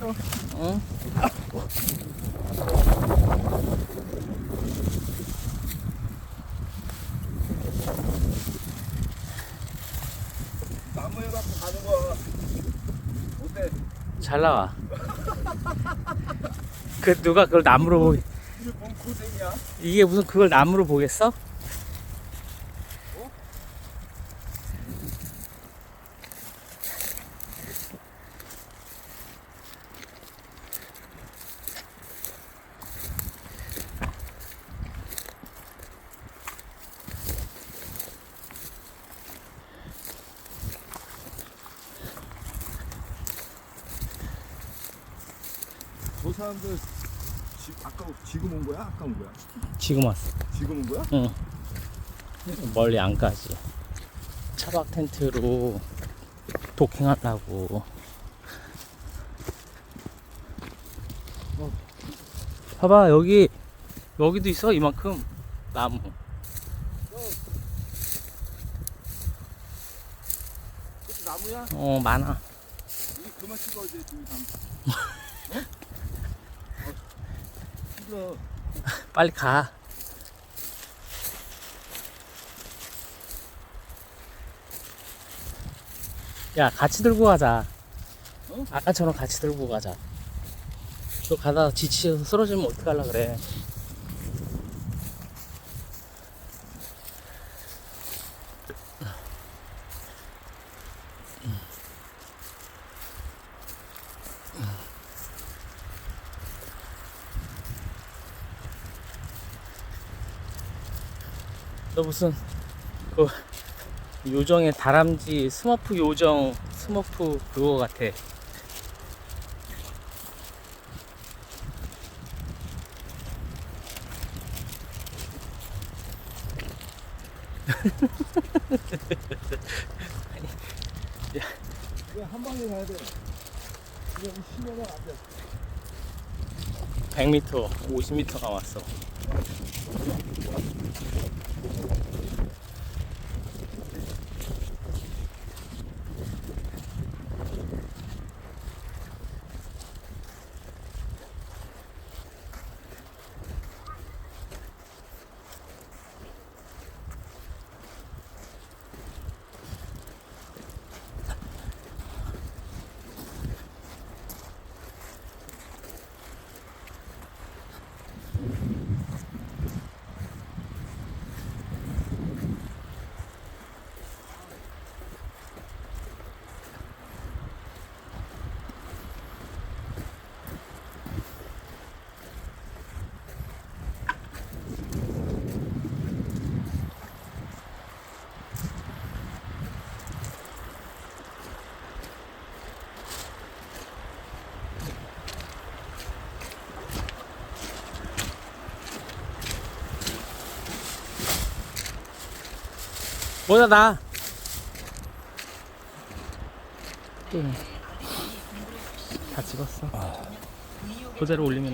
있어. 응? 나무에 갖고 가는 거야. 어때? 잘 나와. 그 누가 그걸 나무로 보게? 이게 뭔 고생이야? 이게 무슨 그걸 나무로 보겠어? 저 사람들 아까 지금 온 거야? 아까 온 거야? 지금 왔어. 지금 온 거야? 응. 멀리 안 가지. 차박 텐트로 도킹하려고. 봐봐, 여기도 있어, 이만큼. 나무. 그것도 나무야? 많아. 우리 그만 찍어야 돼, 좀 이상. 찍어. 빨리 가. 야, 같이 들고 가자. 아까처럼 같이 들고 가자. 너 가다가 지치셔서 쓰러지면 어떡하려 그래. 너 무슨 그 요정의 다람쥐 스머프 요정 스머프 그거 같아. 이거 한 방에 가야 돼. 이거 쉬면은 안 돼. 100m, 50m 남았어. 뭐야 나. 다 찍었어. 그대로 올리면